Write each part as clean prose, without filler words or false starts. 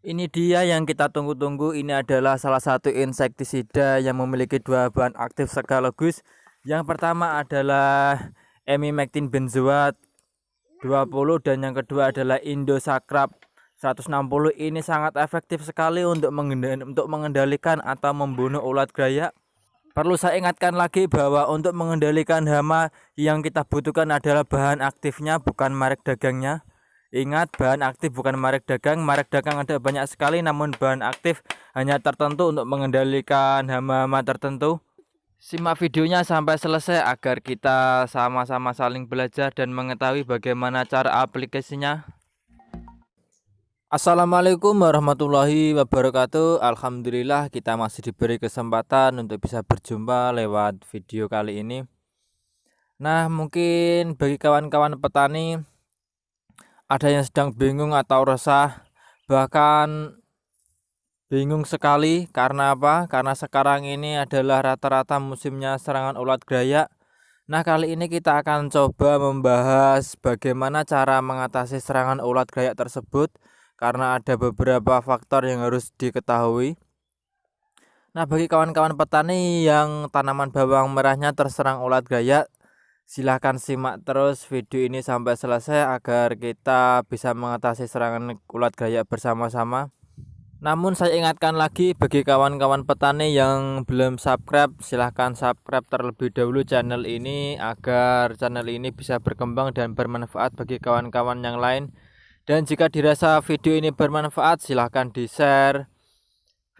Ini dia yang kita tunggu-tunggu. Ini adalah salah satu insektisida yang memiliki dua bahan aktif sekaligus. Yang pertama adalah emimectin benzoat 20 dan yang kedua adalah Indosacrap 160. Ini sangat efektif sekali untuk mengendalikan atau membunuh ulat gaya. Perlu saya ingatkan lagi bahwa untuk mengendalikan hama yang kita butuhkan adalah bahan aktifnya, bukan merek dagangnya. Ingat, bahan aktif bukan merek dagang. Merek dagang ada banyak sekali, namun bahan aktif hanya tertentu untuk mengendalikan hama-hama tertentu. Simak videonya sampai selesai agar kita sama-sama saling belajar dan mengetahui bagaimana cara aplikasinya. Assalamualaikum warahmatullahi wabarakatuh. Alhamdulillah kita masih diberi kesempatan untuk bisa berjumpa lewat video kali ini. Nah, mungkin bagi kawan-kawan petani ada yang sedang bingung atau resah, bahkan bingung sekali karena apa? Karena sekarang ini adalah rata-rata musimnya serangan ulat gaya. Nah, kali ini kita akan coba membahas bagaimana cara mengatasi serangan ulat gaya tersebut karena ada beberapa faktor yang harus diketahui. Nah, bagi kawan-kawan petani yang tanaman bawang merahnya terserang ulat gaya, silahkan simak terus video ini sampai selesai agar kita bisa mengatasi serangan ulat gaya bersama-sama. Namun saya ingatkan lagi bagi kawan-kawan petani yang belum subscribe, silahkan subscribe terlebih dahulu channel ini agar channel ini bisa berkembang dan bermanfaat bagi kawan-kawan yang lain. Dan jika dirasa video ini bermanfaat, silahkan di-share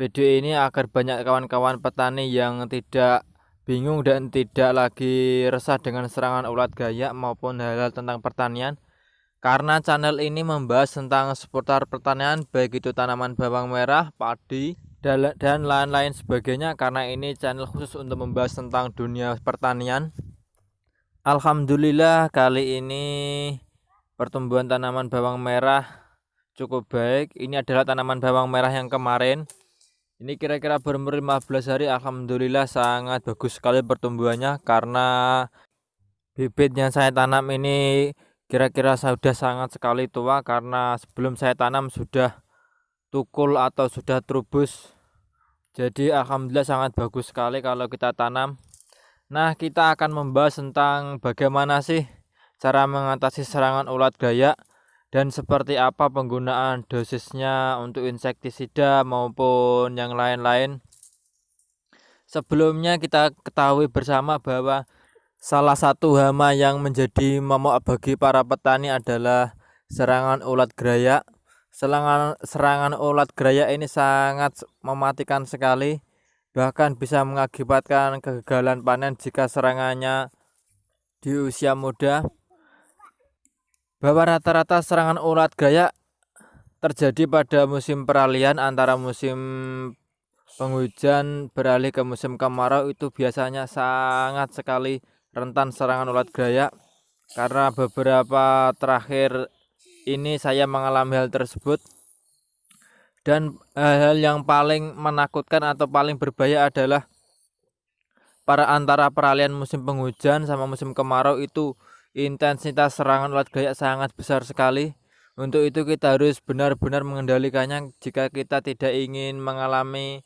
video ini agar banyak kawan-kawan petani yang tidak bingung dan tidak lagi resah dengan serangan ulat gaya maupun hal-hal tentang pertanian. Karena channel ini membahas tentang seputar pertanian, baik itu tanaman bawang merah, padi, dan lain-lain sebagainya. Karena ini channel khusus untuk membahas tentang dunia pertanian. Alhamdulillah kali ini pertumbuhan tanaman bawang merah cukup baik. Ini adalah tanaman bawang merah yang kemarin. Ini kira-kira berumur 15 hari. Alhamdulillah sangat bagus sekali pertumbuhannya karena bibit yang saya tanam ini kira-kira sudah sangat sekali tua karena sebelum saya tanam sudah tukul atau sudah trubus. Jadi alhamdulillah sangat bagus sekali kalau kita tanam. Nah, kita akan membahas tentang bagaimana sih cara mengatasi serangan ulat gaya dan seperti apa penggunaan dosisnya untuk insektisida maupun yang lain-lain. Sebelumnya kita ketahui bersama bahwa salah satu hama yang menjadi momok bagi para petani adalah serangan ulat gaya. Serangan ulat gaya ini sangat mematikan sekali, bahkan bisa mengakibatkan kegagalan panen jika serangannya di usia muda. Bahwa rata-rata serangan ulat gaya terjadi pada musim peralihan antara musim penghujan beralih ke musim kemarau, itu biasanya sangat sekali rentan serangan ulat gaya. Karena beberapa terakhir ini saya mengalami hal tersebut, dan hal yang paling menakutkan atau paling berbahaya adalah antara peralihan musim penghujan sama musim kemarau itu intensitas serangan ulat gaya sangat besar sekali. Untuk itu kita harus benar-benar mengendalikannya jika kita tidak ingin mengalami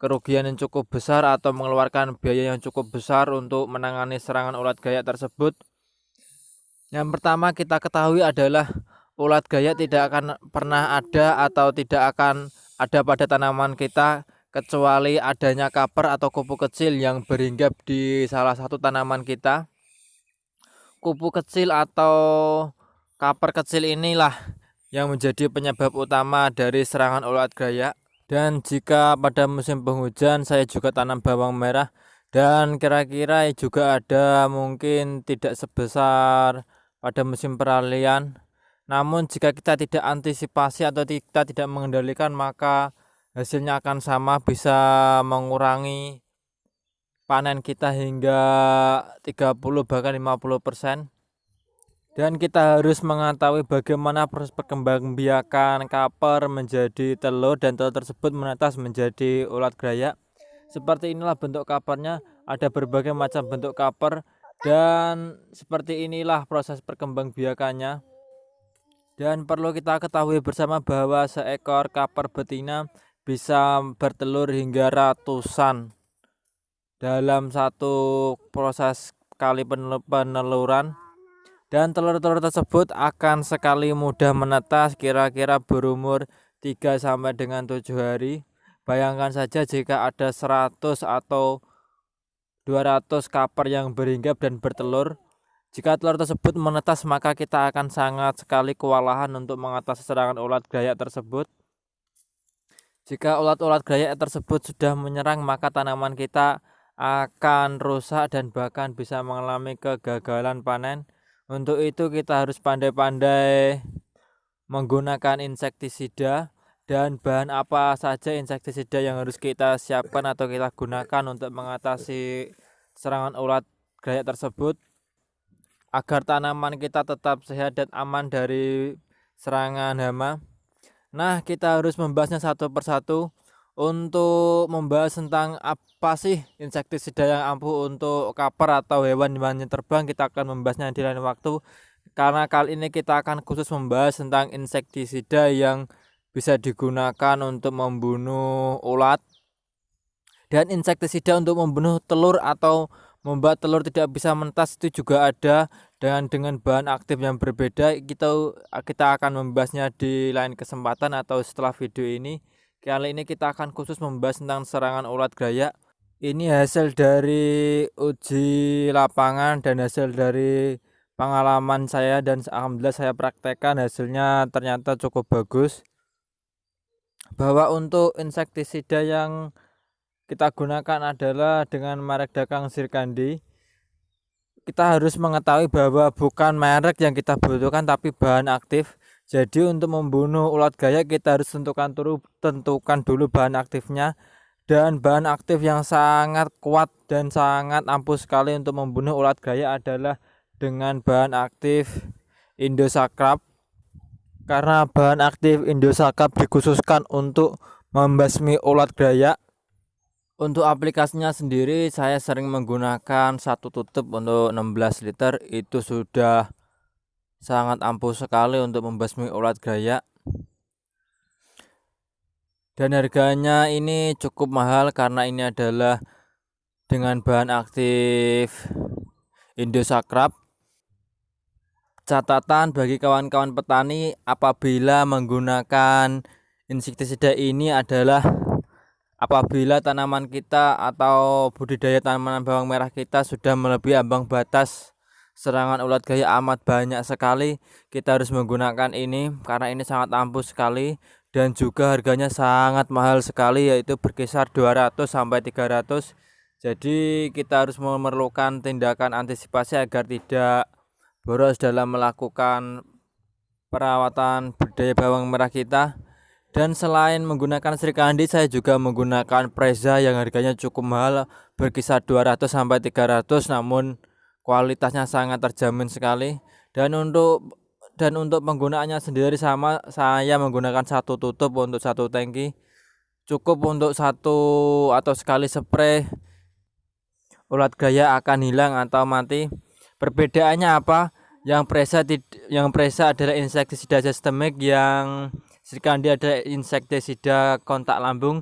kerugian yang cukup besar atau mengeluarkan biaya yang cukup besar untuk menangani serangan ulat gaya tersebut. Yang pertama kita ketahui adalah ulat gaya tidak akan pernah ada atau tidak akan ada pada tanaman kita kecuali adanya kaper atau kupu kecil yang berhinggap di salah satu tanaman kita. Kupu kecil atau kaper kecil inilah yang menjadi penyebab utama dari serangan ulat gaya. Dan jika pada musim penghujan saya juga tanam bawang merah, dan kira-kira juga ada mungkin tidak sebesar pada musim peralihan. Namun jika kita tidak antisipasi atau kita tidak mengendalikan, maka hasilnya akan sama, bisa mengurangi panen kita hingga 30 bahkan 50%. Dan kita harus mengetahui bagaimana proses perkembangbiakan kaper menjadi telur dan telur tersebut menetas menjadi ulat gaya. Seperti inilah bentuk kapernya, ada berbagai macam bentuk kaper dan seperti inilah proses perkembangbiakannya. Dan perlu kita ketahui bersama bahwa seekor kaper betina bisa bertelur hingga ratusan dalam satu proses kali peneluran. Dan telur-telur tersebut akan sekali mudah menetas kira-kira berumur 3 sampai dengan 7 hari. Bayangkan saja jika ada 100 atau 200 kaper yang berhinggap dan bertelur. Jika telur tersebut menetas, maka kita akan sangat sekali kewalahan untuk mengatasi serangan ulat Gayak tersebut. Jika ulat-ulat Gayak tersebut sudah menyerang, maka tanaman kita akan rusak dan bahkan bisa mengalami kegagalan panen. Untuk itu kita harus pandai-pandai menggunakan insektisida, dan bahan apa saja insektisida yang harus kita siapkan atau kita gunakan untuk mengatasi serangan ulat Gayak tersebut agar tanaman kita tetap sehat dan aman dari serangan hama. Nah, kita harus membahasnya satu persatu. Untuk membahas tentang apa sih insektisida yang ampuh untuk kaper atau hewan-hewan yang terbang, kita akan membahasnya di lain waktu. Karena kali ini kita akan khusus membahas tentang insektisida yang bisa digunakan untuk membunuh ulat. Dan insektisida untuk membunuh telur atau membuat telur tidak bisa menetas itu juga ada dengan bahan aktif yang berbeda. Kita akan membahasnya di lain kesempatan atau setelah video ini. Kali ini kita akan khusus membahas tentang serangan ulat Gayak. Ini hasil dari uji lapangan dan hasil dari pengalaman saya, dan alhamdulillah saya praktekkan, hasilnya ternyata cukup bagus. Bahwa untuk insektisida yang kita gunakan adalah dengan merek dagang Zircandi. Kita harus mengetahui bahwa bukan merek yang kita butuhkan tapi bahan aktif. Jadi untuk membunuh ulat Gayak kita harus tentukan dulu bahan aktifnya, dan bahan aktif yang sangat kuat dan sangat ampuh sekali untuk membunuh ulat Gayak adalah dengan bahan aktif Indosacrap. Karena bahan aktif Indosacrap dikhususkan untuk membasmi ulat Gayak. Untuk aplikasinya sendiri saya sering menggunakan satu tutup untuk 16 liter, itu sudah sangat ampuh sekali untuk membasmi ulat Gayak. Dan harganya ini cukup mahal karena ini adalah dengan bahan aktif Indosacrap. Catatan bagi kawan-kawan petani, apabila menggunakan insektisida ini adalah apabila tanaman kita atau budidaya tanaman bawang merah kita sudah melebihi ambang batas serangan ulat Gayak amat banyak sekali, kita harus menggunakan ini karena ini sangat ampuh sekali dan juga harganya sangat mahal sekali, yaitu berkisar 200 sampai 300. Jadi kita harus memerlukan tindakan antisipasi agar tidak boros dalam melakukan perawatan budidaya bawang merah kita. Dan selain menggunakan Zircandi, saya juga menggunakan Preza yang harganya cukup mahal, berkisar 200 sampai 300, namun kualitasnya sangat terjamin sekali. Dan untuk penggunaannya sendiri sama, saya menggunakan satu tutup untuk satu tangki. Cukup untuk satu atau sekali spray ulat Gayak akan hilang atau mati. Perbedaannya apa? Yang Preza adalah insektisida sistemik, yang Zircandi adalah insektisida kontak lambung.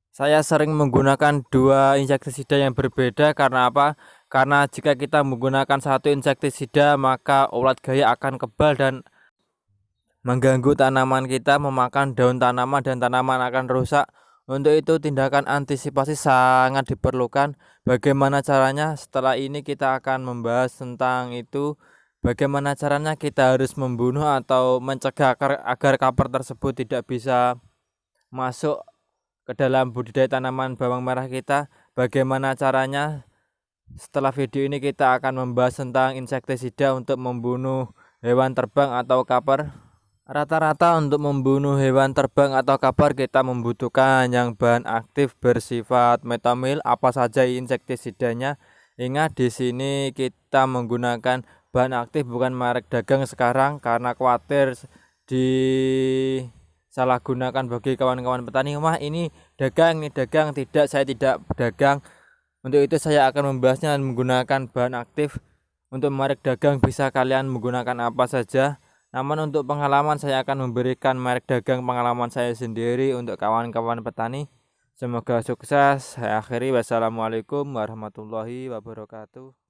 Saya sering menggunakan dua insektisida yang berbeda karena apa? Karena jika kita menggunakan satu insektisida maka ulat Gayak akan kebal dan mengganggu tanaman kita, memakan daun tanaman dan tanaman akan rusak. Untuk itu tindakan antisipasi sangat diperlukan. Bagaimana caranya? Setelah ini kita akan membahas tentang itu. Bagaimana caranya kita harus membunuh atau mencegah agar kaper tersebut tidak bisa masuk ke dalam budidaya tanaman bawang merah kita. Bagaimana caranya? Setelah video ini kita akan membahas tentang insektisida untuk membunuh hewan terbang atau kaper. Rata-rata untuk membunuh hewan terbang atau kaper kita membutuhkan yang bahan aktif bersifat metamil. Apa saja insektisidanya? Ingat, di sini kita menggunakan bahan aktif bukan merek dagang sekarang karena khawatir disalahgunakan bagi kawan-kawan petani. Wah, ini dagang. Tidak, saya tidak dagang. Untuk itu saya akan membahasnya menggunakan bahan aktif. Untuk merek dagang bisa kalian menggunakan apa saja. Namun untuk pengalaman saya akan memberikan merek dagang pengalaman saya sendiri untuk kawan-kawan petani. Semoga sukses. Saya akhiri, wassalamualaikum warahmatullahi wabarakatuh.